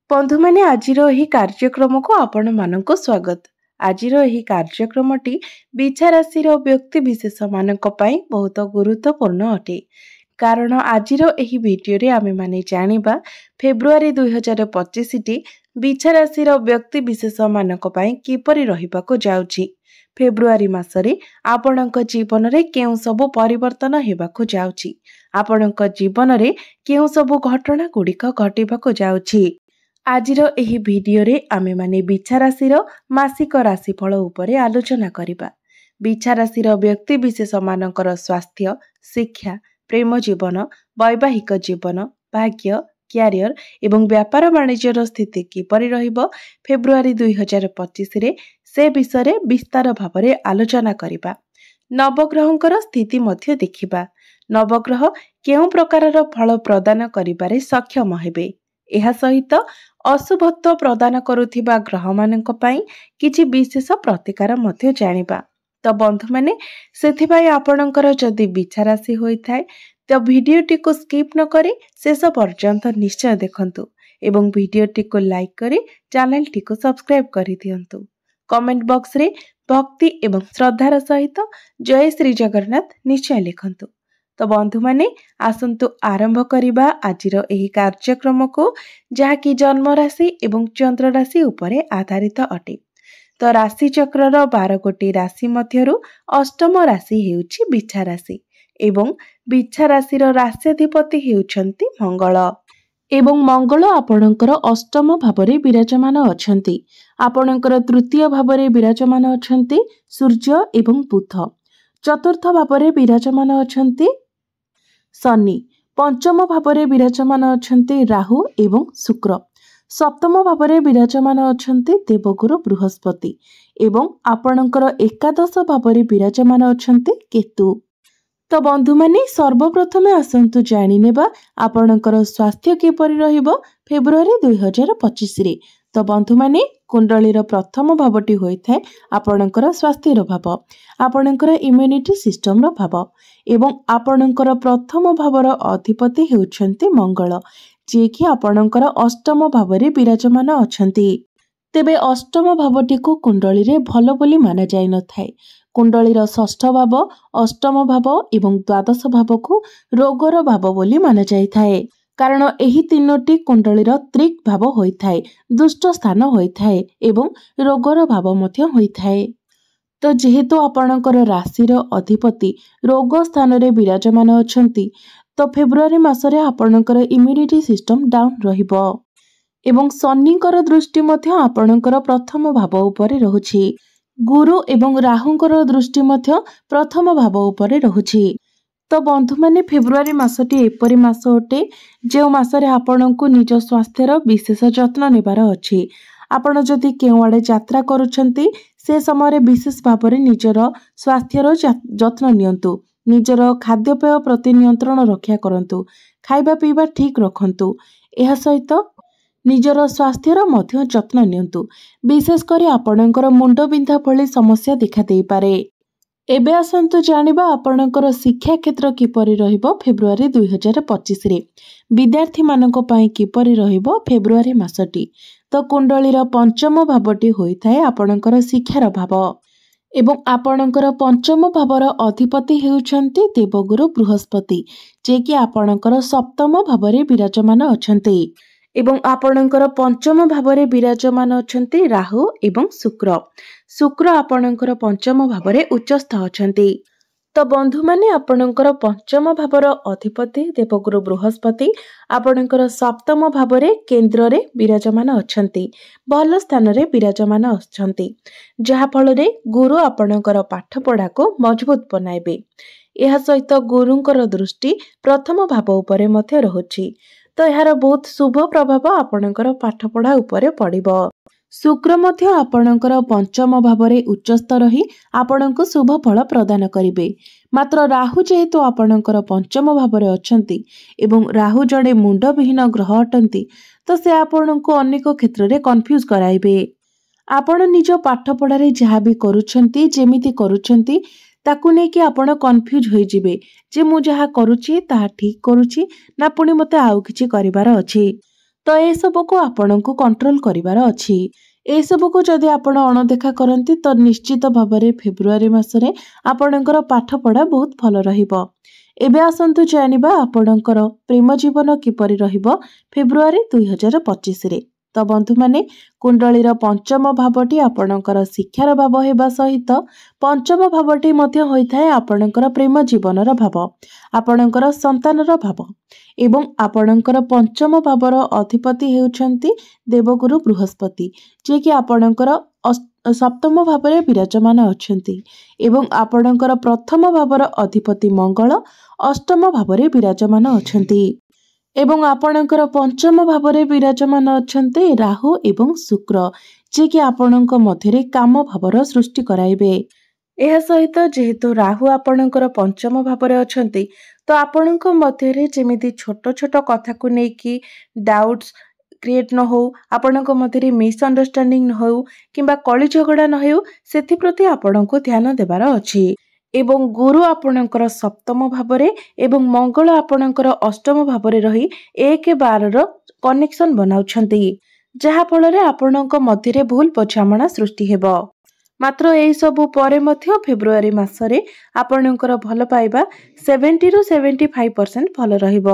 बंधु मैंने आजिर एही कार्यक्रम को आपण मानक स्वागत। आजिर एही कार्यक्रमटी बिछा राशि व्यक्ति विशेष मानक पई बहुत गुरुत्वपूर्ण अटे। कारण आजिर एही वीडियो रे आमे माने जानिबा फेब्रुआरी 2025 टी बिछा राशि व्यक्ति विशेष मानक पई किपरि रहिबाको जाउछि। फेब्रुआरी मासरे आपणक जीवन रे केउ सबु परिवर्तन हेबाको जाउछि। आपणक जीवन रे केउ सबु घटना गुड़िक घटिबाको जाउछि। आजिर एही वीडियो रे आमे माने बिछा राशिर मासिक राशिफल उपरे आलोचना करिबा। बिछा राशिर व्यक्ति विशेष मानकर स्वास्थ्य, शिक्षा, प्रेम जीवन, वैवाहिक जीवन, भाग्य, क्यारियर एवं व्यापार वाणिज्यर स्थिति किपरि रहिबो फेब्रुआरी 2025 रे से विषय रे विस्तार भावरे आलोचना करिबा। नवग्रहंकर स्थिति मध्य देखिबा। नवग्रह केउ प्रकारर फल प्रदान करिबारे सक्षम हेबे। एहा सहित अशुभत्व प्रदान करुथिबा ग्रह मानक पई किछि विशेष प्रतिकार मध्य जानिबा। तो बंधु माने सेथिबाई आपणकर जदि बिछा राशि होइथाय तो वीडियोटी को स्किप न करी शेष पर्यंत निश्चय देखंतु एवं वीडियोटी को लाइक करी चैनल टी को सब्सक्राइब करि दियंतु। कमेंट बॉक्स रे भक्ति एवं श्रद्धार सहित जय श्री जगन्नाथ निश्चय लिखंतु। तो बंधु माने आसंतु आरंभ करिबा आजिर एही कार्यक्रम को जहाँकि जन्म राशि एवं चंद्र राशि उपरे आधारित अटे। तो राशि चक्रर 12 गोटी राशि मध्यरु अष्टम राशि हेउछि बिछा राशि एवं बिछा राशिर राश्याधिपति हेउछंती मंगल एवं मंगल आपणकर अष्टम भावरे विराजमान अछंती। आपणकर तृतीय भावरे विराजमान अछंती सूर्य एवं बुध। चतुर्थ भावरे विराजमान अछंती शनि। पंचम भावरे विराजमान अछंती राहु एवं शुक्र। सप्तम भावरे विराजमान अछंती देवगुरु बृहस्पति एवं आपणकर एकादश भावरे विराजमान अछंती केतु। तो बंधु माने सर्वप्रथमे आसंतु जानि नेबा आपणकर स्वास्थ्य किपरि रहिबो फेब्रुआरी 2025 रे। तो बंधु माने कुंडलीर प्रथम भावटी होइथाय आपणकर स्वास्थ्यर भाव, आपणकर इम्यूनिटी सिस्टम रो भाव एवं आपणकर प्रथम भावर अधिपति हेउछंती मंगल जे कि आपणकर अष्टम भावरे विराजमान अछंती। तेबे अष्टम भावटी को कुंडली रे भलो बोली माना जाय न थाए। कुंडलीर षष्ठ भाव, अष्टम भाव एवं द्वादश भाव को रोगर भाव बोली माना जाय थाए। कारण एही तीनोटी कुंडलीर त्रिक भाव होइथाए, दुष्ट स्थान होइथाए एवं रोगर भाव मध्य होइथाए। तो जेहेतु आपणकर राशिर अधिपति रोग स्थान रे विराजमान अछंती तो फेब्रुआरी मासरे आपणकर इम्यूनिटी सिस्टम डाउन रहिबो एवं शनिकर दृष्टि मध्य आपणकर प्रथम भाव उपरे रहुछि। गुरु एवं राहुंकर दृष्टि मध्य प्रथम भाव उपरे रहुछि। तो बंधु माने फेब्रुआरी मासटी एपरि मास अटे जे मासरे आपणको निज स्वास्थ्यर विशेष जत्न नेबार अछि। आपण जदि केउ आडे यात्रा करूछंती से समय विशेष भाव निजर स्वास्थ्यर जत्न नियंतु। निजर खाद्यपेय प्रति नियंत्रण रक्षा करंतु। खाइबा पीबा ठीक रखंतु। एहा सहित निजर स्वास्थ्यर मध्य जत्न नियंतु। विशेष करी आपणकर मुंड बिंधा भली समस्या देखा देई पारे। एबे आसंतु जानिबा आपणकर शिक्षा क्षेत्र किपरि रहिबो फेब्रुआरी 2025 रे। विद्यार्थी मानक पई किपरि रहिबो फेब्रुआरी मासटी। तो कुंडलीर पंचम भावटी होइथाय आपणकर शिक्षार भाव एवं आपणकर पंचम भावर अधिपति हेउछंती देवगुरु बृहस्पति जे कि आपणकर सप्तम भावरे विराजमान अछंती एवं आपणकर पंचम भावरे विराजमान अछंती राहु एवं शुक्र। शुक्र आपणकर पंचम भावरे उच्चस्थ अछंती। तो बंधु माने आपणकर पंचम भावर अधिपति देवगुरु बृहस्पति आपणकर सप्तम भावरे केंद्र रे विराजमान अछंती, भल स्थान रे विराजमान अछंती जहा फल रे गुरु आपणकर पाठ पढ़ा को मजबूत बनाइबे। एहा सहित गुरुंकर दृष्टि प्रथम भाव उपरे मध्य रहुछि। तो यार बहुत शुभ प्रभाव आपणकर पाठ पढ़ा उपरे पड़िबो। शुक्र मध्य आपणकर पंचम भावरे उच्चस्थ रही आपणको शुभ फल प्रदान करिवे। मात्र राहु जेहेतु आपणकर पंचम भावरे अछंती एवं राहु जड़े मुंड विहीन ग्रह अटंती तो से आपणको अनेक क्षेत्र रे कंफ्यूज कराइबे। आपण निज पाठ पढ़ारे जहाँ भी करूछंती जेमिति करूछंती ताकू नै कि आपण कंफ्यूज होई जिवे जे मु जहाँ करूची ताहा ठीक करूची ना पुणी मते आउ किछि करिवार अछि। ତ ଏସବୁକୁ ଆପଣଙ୍କୁ କଣ୍ଟ୍ରୋଲ କରିବାର ଅଛି। ଏସବୁକୁ ଯଦି ଆପଣ ଅଣଦେଖା କରନ୍ତି ତ ନିଶ୍ଚିତ ଭାବରେ ଫେବୃଆରୀ ମାସରେ ଆପଣଙ୍କର ପାଠପଢ଼ା ବହୁତ ଭଲ ରହିବ। ଏବେ ଆସନ୍ତୁ ଜାଣିବା ଆପଣଙ୍କର ପ୍ରେମ ଜୀବନ କିପରି ରହିବ ଫେବୃଆରୀ 2025ରେ। ତ ବନ୍ଧୁମାନେ, କୁଣ୍ଡଳୀର ପଞ୍ଚମ ଭାବଟି ଆପଣଙ୍କର ଶିକ୍ଷାର ଭାବ ହେବା ସହିତ ପଞ୍ଚମ ଭାବଟି ମଧ୍ୟ ହୋଇଥାଏ ଆପଣଙ୍କର ପ୍ରେମ ଜୀବନର ଭାବ, ଆପଣଙ୍କର ସନ୍ତାନର ଭାବ ଏବଂ ଆପଣଙ୍କର ପଞ୍ଚମ ଭାବର ଅଧିପତି ହେଉଛନ୍ତି ଦେବଗୁରୁ ବୃହସ୍ପତି, ଯିଏକି ଆପଣଙ୍କର ସପ୍ତମ ଭାବରେ ବିରାଜମାନ ଅଛନ୍ତି ଏବଂ ଆପଣଙ୍କର ପ୍ରଥମ ଭାବର ଅଧିପତି ମଙ୍ଗଳ ଅଷ୍ଟମ ଭାବରେ ବିରାଜମାନ ଅଛନ୍ତି ଏବଂ ଆପଣଙ୍କର ପଞ୍ଚମ ଭାବରେ ବିରାଜମାନ ଅଛନ୍ତି ରାହୁ ଏବଂ ଶୁକ୍ର, ଯିଏକି ଆପଣଙ୍କ ମଧ୍ୟରେ କାମ ଭାବର ସୃଷ୍ଟି କରାଇବେ। ଏହା ସହିତ ଯେହେତୁ ରାହୁ ଆପଣଙ୍କର ପଞ୍ଚମ ଭାବରେ ଅଛନ୍ତି ତ ଆପଣଙ୍କ ମଧ୍ୟରେ ଯେମିତି ଛୋଟ ଛୋଟ କଥାକୁ ନେଇକି ଡାଉଟ୍ସ କ୍ରିଏଟ୍ ନ ହେଉ, ଆପଣଙ୍କ ମଧ୍ୟରେ ମିସ୍ଅଣ୍ଡରଷ୍ଟାଣ୍ଡିଂ ନ ହେଉ କିମ୍ବା କଳି ଝଗଡ଼ା ନ ହେଉ, ସେଥିପ୍ରତି ଆପଣଙ୍କୁ ଧ୍ୟାନ ଦେବାର ଅଛି। ଏବଂ ଗୁରୁ ଆପଣଙ୍କର ସପ୍ତମ ଭାବରେ ଏବଂ ମଙ୍ଗଳ ଆପଣଙ୍କର ଅଷ୍ଟମ ଭାବରେ ରହି 1-12ର କନେକ୍ସନ ବନାଉଛନ୍ତି, ଯାହାଫଳରେ ଆପଣଙ୍କ ମଧ୍ୟରେ ଭୁଲ ବୁଝାମଣା ସୃଷ୍ଟି ହେବ। ମାତ୍ର ଏହିସବୁ ପରେ ମଧ୍ୟ ଫେବୃଆରୀ ମାସରେ ଆପଣଙ୍କର ଭଲ ପାଇବା 70ରୁ 75% ଭଲ ରହିବ।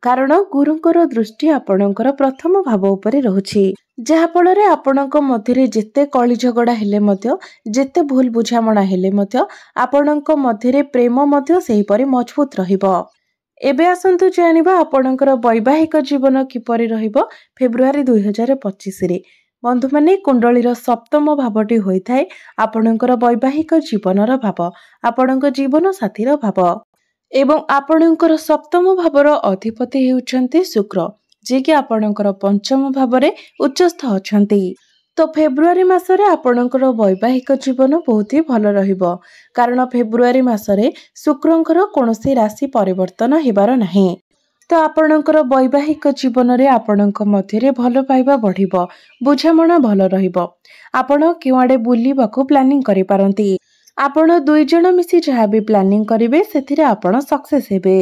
କାରଣ ଗୁରୁଙ୍କର ଦୃଷ୍ଟି ଆପଣଙ୍କର ପ୍ରଥମ ଭାବ ଉପରେ ରହୁଛି, ଯାହାଫଳରେ ଆପଣଙ୍କ ମଧ୍ୟରେ ଯେତେ କଳି ଝଗଡ଼ା ହେଲେ ମଧ୍ୟ, ଯେତେ ଭୁଲ ବୁଝାମଣା ହେଲେ ମଧ୍ୟ ଆପଣଙ୍କ ମଧ୍ୟରେ ପ୍ରେମ ମଧ୍ୟ ସେହିପରି ମଜବୁତ ରହିବ। ଏବେ ଆସନ୍ତୁ ଜାଣିବା ଆପଣଙ୍କର ବୈବାହିକ ଜୀବନ କିପରି ରହିବ ଫେବୃଆରୀ 2025ରେ। ବନ୍ଧୁମାନେ, କୁଣ୍ଡଳୀର ସପ୍ତମ ଭାବଟି ହୋଇଥାଏ ଆପଣଙ୍କର ବୈବାହିକ ଜୀବନର ଭାବ, ଆପଣଙ୍କ ଜୀବନ ସାଥୀର ଭାବ ଏବଂ ଆପଣଙ୍କର ସପ୍ତମ ଭାବର ଅଧିପତି ହେଉଛନ୍ତି ଶୁକ୍ର, ଯିଏକି ଆପଣଙ୍କର ପଞ୍ଚମ ଭାବରେ ଉଚ୍ଚସ୍ଥ ଅଛନ୍ତି। ତ ଫେବୃଆରୀ ମାସରେ ଆପଣଙ୍କର ବୈବାହିକ ଜୀବନ ବହୁତ ହି ଭଲ ରହିବ, କାରଣ ଫେବୃଆରୀ ମାସରେ ଶୁକ୍ରଙ୍କର କୌଣସି ରାଶି ପରିବର୍ତ୍ତନ ହେବାର ନାହିଁ। ତ ଆପଣଙ୍କର ବୈବାହିକ ଜୀବନରେ ଆପଣଙ୍କ ମଧ୍ୟରେ ଭଲ ପାଇବା ବଢ଼ିବ, ବୁଝାମଣା ଭଲ ରହିବ। ଆପଣ କେଉଁଆଡ଼େ ବୁଲିବାକୁ ପ୍ଲାନିଂ କରିପାରନ୍ତି। ଆପଣ 2 ଜଣ ମିଶି ଯାହା ବି ପ୍ଲାନିଂ କରିବେ ସେଥିରେ ଆପଣ ସକ୍ସେସ୍ ହେବେ।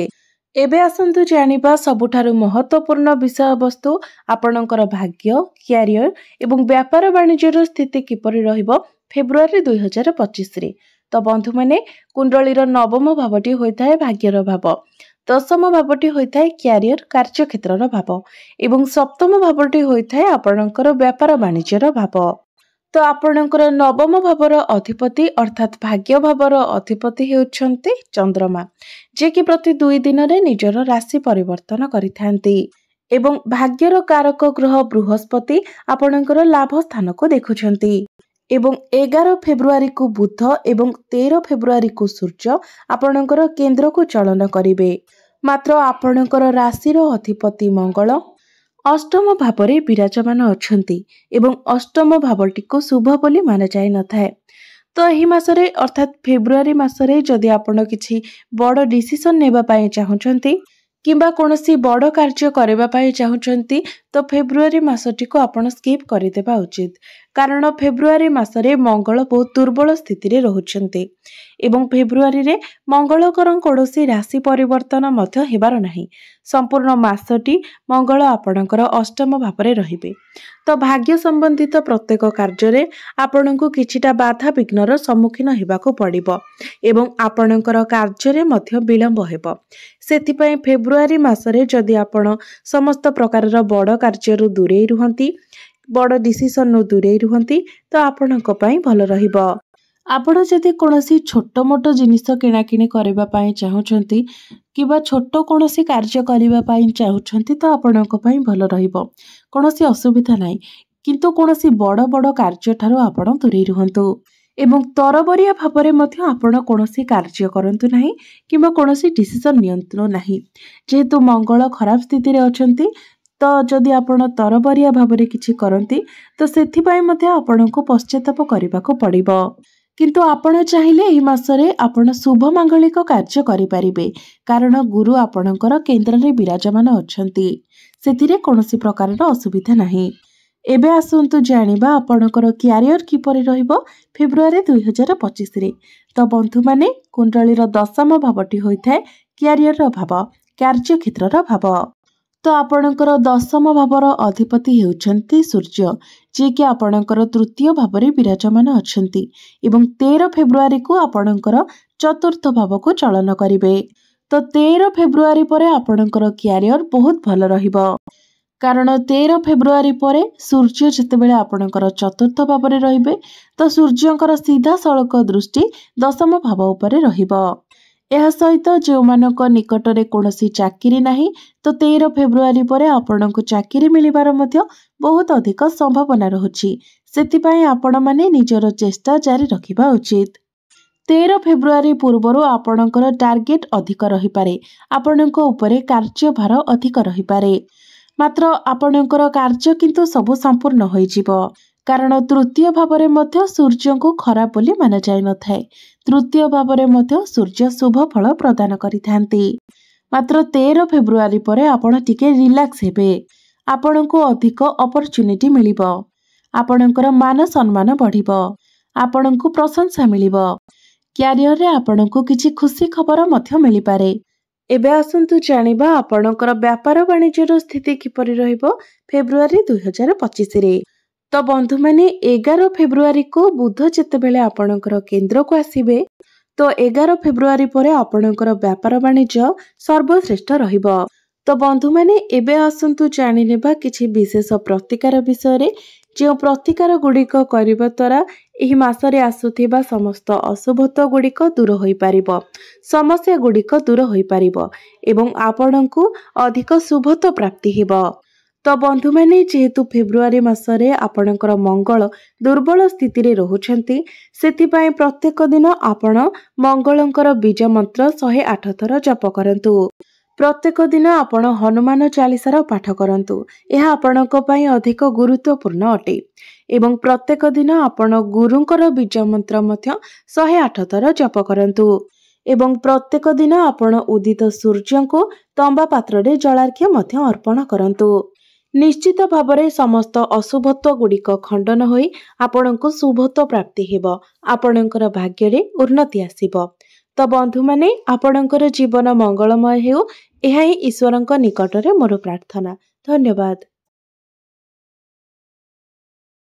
ଏବେ ଆସନ୍ତୁ ଜାଣିବା ସବୁଠାରୁ ମହତ୍ତ୍ୱପୂର୍ଣ୍ଣ ବିଷୟବସ୍ତୁ ଆପଣଙ୍କର ଭାଗ୍ୟ, କ୍ୟାରିୟର ଏବଂ ବ୍ୟାପାର ବାଣିଜ୍ୟର ସ୍ଥିତି କିପରି ରହିବ ଫେବୃଆରୀ 2025ରେ। ତ ବନ୍ଧୁମାନେ, କୁଣ୍ଡଳୀର ନବମ ଭାବଟି ହୋଇଥାଏ ଭାଗ୍ୟର ଭାବ, ଦଶମ ଭାବଟି ହୋଇଥାଏ କ୍ୟାରିୟର କାର୍ଯ୍ୟକ୍ଷେତ୍ରର ଭାବ ଏବଂ ସପ୍ତମ ଭାବଟି ହୋଇଥାଏ ଆପଣଙ୍କର ବ୍ୟାପାର ବାଣିଜ୍ୟର ଭାବ। ତ ଆପଣଙ୍କର ନବମ ଭାବର ଅଧିପତି ଅର୍ଥାତ୍ ଭାଗ୍ୟ ଭାବର ଅଧିପତି ହେଉଛନ୍ତି ଚନ୍ଦ୍ରମା, ଯିଏକି ପ୍ରତି 2 ଦିନରେ ନିଜର ରାଶି ପରିବର୍ତ୍ତନ କରିଥାନ୍ତି ଏବଂ ଭାଗ୍ୟର କାରକ ଗ୍ରହ ବୃହସ୍ପତି ଆପଣଙ୍କର ଲାଭ ସ୍ଥାନକୁ ଦେଖୁଛନ୍ତି ଏବଂ 11 ଫେବୃଆରୀକୁ ବୁଧ ଏବଂ 13 ଫେବୃଆରୀକୁ ସୂର୍ଯ୍ୟ ଆପଣଙ୍କର କେନ୍ଦ୍ରକୁ ଚଳନ କରିବେ। ମାତ୍ର ଆପଣଙ୍କର ରାଶିର ଅଧିପତି ମଙ୍ଗଳ ଅଷ୍ଟମ ଭାବରେ ବିରାଜମାନ ଅଛନ୍ତି ଏବଂ ଅଷ୍ଟମ ଭାବଟିକୁ ଶୁଭ ବୋଲି ମାନାଯାଇନଥାଏ। ତ ଏହି ମାସରେ ଅର୍ଥାତ୍ ଫେବୃଆରୀ ମାସରେ ଯଦି ଆପଣ କିଛି ବଡ଼ ଡିସିସନ୍ ନେବା ପାଇଁ ଚାହୁଁଛନ୍ତି କିମ୍ବା କୌଣସି ବଡ଼ କାର୍ଯ୍ୟ କରିବା ପାଇଁ ଚାହୁଁଛନ୍ତି ତ ଫେବୃଆରୀ ମାସଟିକୁ ଆପଣ ସ୍କିପ୍ କରିଦେବା ଉଚିତ, କାରଣ ଫେବୃଆରୀ ମାସରେ ମଙ୍ଗଳ ବହୁତ ଦୁର୍ବଳ ସ୍ଥିତିରେ ରହୁଛନ୍ତି ଏବଂ ଫେବୃଆରୀରେ ମଙ୍ଗଳଙ୍କର କୌଣସି ରାଶି ପରିବର୍ତ୍ତନ ମଧ୍ୟ ହେବାର ନାହିଁ। ସମ୍ପୂର୍ଣ୍ଣ ମାସଟି ମଙ୍ଗଳ ଆପଣଙ୍କର ଅଷ୍ଟମ ଭାବରେ ରହିବେ। ତ ଭାଗ୍ୟ ସମ୍ବନ୍ଧିତ ପ୍ରତ୍ୟେକ କାର୍ଯ୍ୟରେ ଆପଣଙ୍କୁ କିଛିଟା ବାଧା ବିଘ୍ନର ସମ୍ମୁଖୀନ ହେବାକୁ ପଡ଼ିବ ଏବଂ ଆପଣଙ୍କର କାର୍ଯ୍ୟରେ ମଧ୍ୟ ବିଳମ୍ବ ହେବ। ସେଥିପାଇଁ ଫେବୃଆରୀ ମାସରେ ଯଦି ଆପଣ ସମସ୍ତ ପ୍ରକାରର ବଡ଼ କାର୍ଯ୍ୟରୁ ଦୂରେଇ ରୁହନ୍ତି, ବଡ଼ ଡିସିସନରୁ ଦୂରେଇ ରୁହନ୍ତି ତ ଆପଣଙ୍କ ପାଇଁ ଭଲ ରହିବ। ଆପଣ ଯଦି କୌଣସି ଛୋଟ ମୋଟ ଜିନିଷ କିଣାକିଣି କରିବା ପାଇଁ ଚାହୁଁଛନ୍ତି କିମ୍ବା ଛୋଟ କୌଣସି କାର୍ଯ୍ୟ କରିବା ପାଇଁ ଚାହୁଁଛନ୍ତି ତ ଆପଣଙ୍କ ପାଇଁ ଭଲ ରହିବ, କୌଣସି ଅସୁବିଧା ନାହିଁ। କିନ୍ତୁ କୌଣସି ବଡ଼ ବଡ଼ କାର୍ଯ୍ୟଠାରୁ ଆପଣ ଦୂରେଇ ରୁହନ୍ତୁ ଏବଂ ତରବରିଆ ଭାବରେ ମଧ୍ୟ ଆପଣ କୌଣସି କାର୍ଯ୍ୟ କରନ୍ତୁ ନାହିଁ କିମ୍ବା କୌଣସି ଡିସିସନ୍ ନିଅନ୍ତୁ ନାହିଁ। ଯେହେତୁ ମଙ୍ଗଳ ଖରାପ ସ୍ଥିତିରେ ଅଛନ୍ତି ତ ଯଦି ଆପଣ ତରବରିଆ ଭାବରେ କିଛି କରନ୍ତି ତ ସେଥିପାଇଁ ମଧ୍ୟ ଆପଣଙ୍କୁ ପଶ୍ଚାତାପ କରିବାକୁ ପଡ଼ିବ। କିନ୍ତୁ ଆପଣ ଚାହିଁଲେ ଏହି ମାସରେ ଆପଣ ଶୁଭ ମାଙ୍ଗଳିକ କାର୍ଯ୍ୟ କରିପାରିବେ, କାରଣ ଗୁରୁ ଆପଣଙ୍କର କେନ୍ଦ୍ରରେ ବିରାଜମାନ ଅଛନ୍ତି, ସେଥିରେ କୌଣସି ପ୍ରକାରର ଅସୁବିଧା ନାହିଁ। ଏବେ ଆସନ୍ତୁ ଜାଣିବା ଆପଣଙ୍କର କ୍ୟାରିୟର କିପରି ରହିବ ଫେବୃଆରୀ 2025ରେ। ତ ବନ୍ଧୁମାନେ, କୁଣ୍ଡଳୀର ଦଶମ ଭାବଟି ହୋଇଥାଏ କ୍ୟାରିୟରର ଭାବ, କାର୍ଯ୍ୟକ୍ଷେତ୍ରର ଭାବ। तो आपणकर दशम भावर अधिपति हेउछन्ति सूर्य, जे कि आपणकर तृतीय भावरे विराजमान अछन्ति एवं 13 फेब्रुआरी को आपणकर चतुर्थ भाव को चलन करिवे। तो 13 फेब्रुआरी परे आपणकर क्यारियर बहुत भल रहिबो, कारण 13 फेब्रुआरी परे सूर्य जेतेबेले आपणकर चतुर्थ भावरे रहिबे तो सूर्यंकर सीधा सड़क दृष्टि दशम भाव उपरे रहिबो। यह सहित जो मानक निकटरे कोनोसी चाकरी नाही तो 13 फेब्रुआरी परे आपणको चाकरी मिलिबार मध्य बहुत अधिक संभावना रहुछि। सेतिपई आपण माने निजर चेष्टा जारी रखिबा उचित। 13 फेब्रुआरी पूर्वरु आपणकर टार्गेट अधिक रही पारे, आपणको उपरे कार्यभार अधिक रही पारे, मात्र आपणकर कार्य किंतु सब संपूर्ण होई जिवो, कारण तृतीय भावरे मध्य सूर्य को खराब बोली माना जाय न थाए। तृतीय भावरे मध्य सूर्य शुभ फल प्रदान करिथांती। मात्र 13 फेब्रुआरी परे आपण टिके रिलैक्स हेबे, आपणको अधिक अपॉर्चुनिटी मिलिबो, आपणकर मान सम्मान बढ़िबो, आपणको प्रशंसा मिलिबो, क्यारियर रे आपणको किछि खुशी खबर मध्य मिली पारे। एबे आसंतु जानिबा आपणकर व्यापार वाणिज्यर स्थिति किपरि रहिबो फेब्रुआरी 2025 रे। तो बंधु माने 11 फेब्रुआरी को बुध जेतेबेले आपणकर केंद्र को आसीबे तो 11 फेब्रुआरी परे आपणकर व्यापार वाणिज्य सर्वश्रेष्ठ रहिबो। तो बंधु माने एबे आसंतु जानि नेबा किछि विशेष प्रतिकार विषय रे, जो प्रतिकार गुड़िक करबा द्वारा एही मासरे आसुथिबा समस्त अशुभत्व गुड़िक दूर होई पारिबो, समस्या गुड़िक दूर होई पारिबो एवं आपणଙ୍କୁ अधिक शुभत्व प्राप्ति हेबो। तो बंधु माने जेहेतु फेब्रुआरी मासरे आपणकर मंगल दुर्बल स्थिति रे रहुछंती, सेथिपाई प्रत्येक दिन आपण मंगलंकर बीज मंत्र 108 थर जप करंतु। प्रत्येक दिन आपण हनुमान चालीसार पाठ करंतु, यह आपणक पई अधिक गुरुत्वपूर्ण अटे एवं प्रत्येक दिन आपण गुरुंकर बीज मंत्र मध्य 108 थर जप करंतु एवं प्रत्येक दिन आपण उदित सूर्य को तंबा पात्र रे जलार्घ्य मध्य अर्पण करंतु। निश्चित भावरे समस्त अशुभत्व गुड़िक खंडन होई आपणको शुभत्व प्राप्ति हेबो, आपणकर भाग्य रे उन्नति आसीबो। तो बंधु माने आपणकर जीवन मंगलमय हेउ, एहा ही ईश्वरंक निकटरे मोर प्रार्थना। धन्यवाद।